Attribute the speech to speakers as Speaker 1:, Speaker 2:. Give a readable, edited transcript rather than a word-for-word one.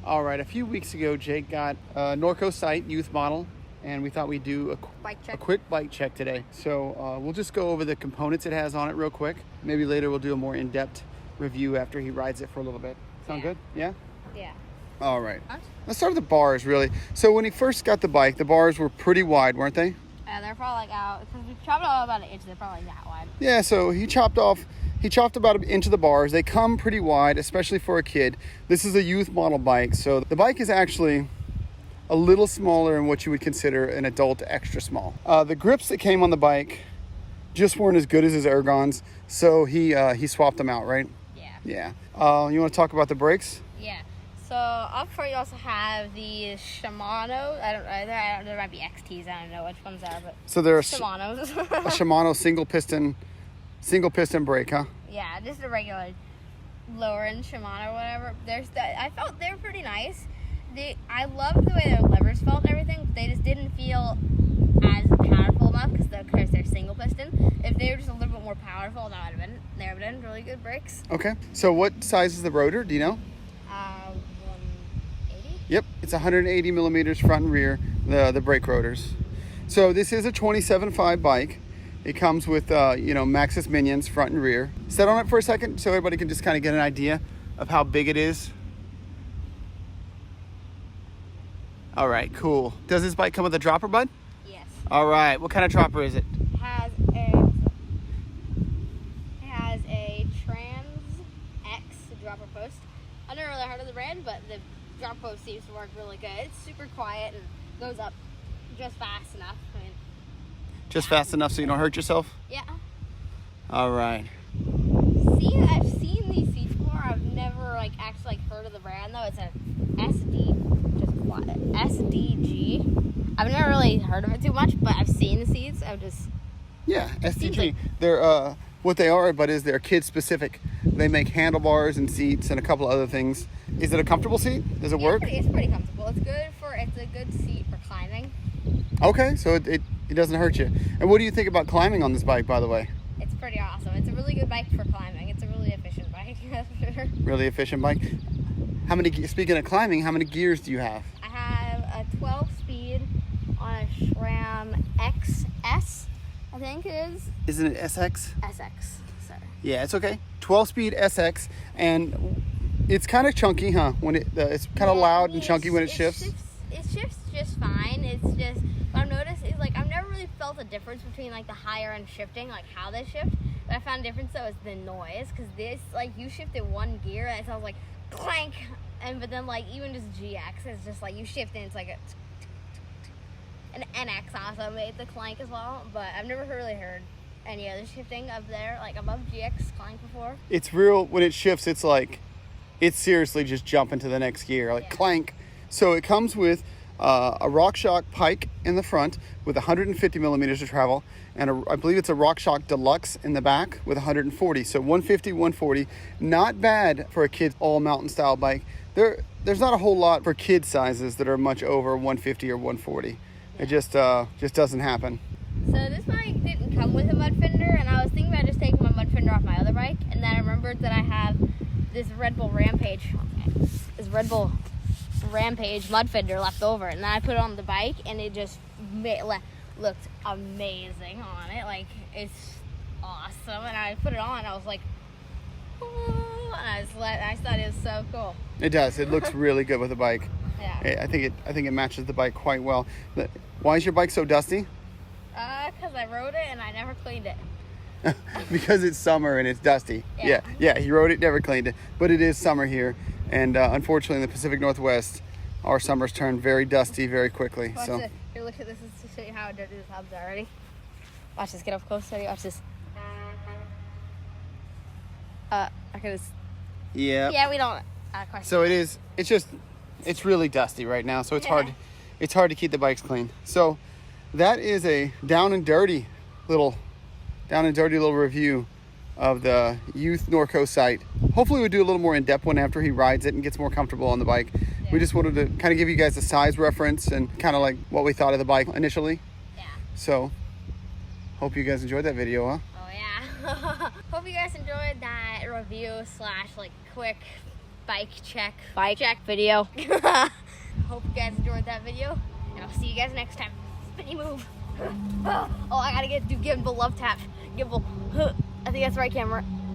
Speaker 1: All right, a few weeks ago, Jake got a Norco Sight youth model, and we thought we'd do a quick bike check today. So we'll just go over the components it has on it real quick. Maybe later we'll do a more in-depth review after he rides it for a little bit. Sound good? Yeah?
Speaker 2: Yeah.
Speaker 1: All right. Let's start with the bars, really. So when he first got the bike, the bars were pretty wide, weren't they?
Speaker 2: Yeah, they're probably like out, because we chopped off about an inch, they're probably that wide.
Speaker 1: Yeah, so he chopped about an inch of the bars. They come pretty wide, especially for a kid. This is a youth model bike, so the bike is actually a little smaller than what you would consider an adult extra small. The grips that came on the bike just weren't as good as his Ergons, so he swapped them out, right?
Speaker 2: Yeah.
Speaker 1: Yeah. You want to talk about the brakes?
Speaker 2: Yeah. So up front you also have the Shimano. I don't know. There might be XTs. I don't know which ones are, but
Speaker 1: so they're
Speaker 2: Shimanos.
Speaker 1: A Shimano single piston brake, huh?
Speaker 2: Yeah, just a regular lower end Shimano or whatever. I felt they were pretty nice. I loved the way their levers felt and everything. But they just didn't feel as powerful enough because they're single piston. If they were just a little bit more powerful, they would have been really good brakes.
Speaker 1: Okay. So what size is the rotor? Do you know?
Speaker 2: 180.
Speaker 1: Yep, it's 180 millimeters front and rear, the brake rotors. So this is a 27.5 bike. It comes with, Maxxis Minions front and rear. Sit on it for a second so everybody can just kind of get an idea of how big it is. All right, cool. Does this bike come with a dropper, bud?
Speaker 2: Yes.
Speaker 1: All right, what kind of dropper is it?
Speaker 2: It has a Trans X dropper post. I've never really heard of the brand, but the dropper post seems to work really good. It's super quiet and goes up just fast enough.
Speaker 1: Just fast enough so you don't hurt yourself?
Speaker 2: Yeah.
Speaker 1: All right.
Speaker 2: I've seen these seats before. I've never actually heard of the brand though. It's an SDG. I've never really heard of it too much, but I've seen the seats.
Speaker 1: Yeah, SDG. They're what they are, but they're kid specific. They make handlebars and seats and a couple other things. Is it a comfortable seat? Does it work?
Speaker 2: It's pretty comfortable. It's a good seat for climbing.
Speaker 1: Okay, so it doesn't hurt you. And what do you think about climbing on this bike, by the way?
Speaker 2: It's pretty awesome. It's a really good bike for climbing. It's a really efficient bike, that's for sure.
Speaker 1: Really efficient bike. Speaking of climbing, how many gears do you have?
Speaker 2: I have a 12-speed on a SRAM XS, I think it is.
Speaker 1: Isn't it SX?
Speaker 2: SX, sorry.
Speaker 1: Yeah, it's okay. 12-speed SX, and it's kind of chunky, huh? When it's kind of loud and chunky when it shifts.
Speaker 2: It shifts just fine. It's just what I've noticed is I've never really felt a difference between the higher end shifting, how they shift. But I found a difference though is the noise, because this you shifted one gear and it sounds like clank, but then even just GX it's just you shift and it's like an NX also made the clank as well. But I've never really heard any other shifting up there above GX clank before.
Speaker 1: It's real when it shifts. It's seriously just jumping to the next gear, clank. So it comes with a RockShox pike in the front with 150 millimeters of travel, and I believe it's a RockShox Deluxe in the back with 140. So 150, 140, not bad for a kid's all mountain style bike. There's not a whole lot for kid sizes that are much over 150 or 140. Yeah. It just doesn't happen.
Speaker 2: So this bike didn't come with a mud fender, and I was thinking about just taking my mud fender off my other bike, and then I remembered that I have this Red Bull Rampage mud fender left over, and then I put it on the bike and it just looked amazing on it. It's awesome, and I put it on and I was like, oh, and I thought it was so cool.
Speaker 1: It does. It looks really good with the bike.
Speaker 2: Yeah.
Speaker 1: I think it matches the bike quite well. Why is your bike so dusty?
Speaker 2: Because I rode it and I never cleaned it.
Speaker 1: Because it's summer and it's dusty. Yeah, he rode it, never cleaned it, but it is summer here. And unfortunately, in the Pacific Northwest, our summers turn very dusty very quickly.
Speaker 2: Watch this. Here, look at this. To show you how dirty this hubs are. Ready? Watch this. Get up close. Ready? Watch this. I could just.
Speaker 1: Yeah.
Speaker 2: Yeah, we don't.
Speaker 1: So it is. It's really dusty right now. So it's hard. It's hard to keep the bikes clean. So that is a down and dirty little review of the youth Norco Sight. Hopefully we'll do a little more in-depth one after he rides it and gets more comfortable on the bike. Yeah. We just wanted to kind of give you guys a size reference and kind of what we thought of the bike initially.
Speaker 2: Yeah.
Speaker 1: So, hope you guys enjoyed that video, huh?
Speaker 2: Oh yeah. Hope you guys enjoyed that review / quick bike check.
Speaker 3: Bike check video.
Speaker 2: Hope you guys enjoyed that video, and I'll see you guys next time. Spinny move. Oh, I gotta do gimbal love tap. Gimbal. I think that's the right camera.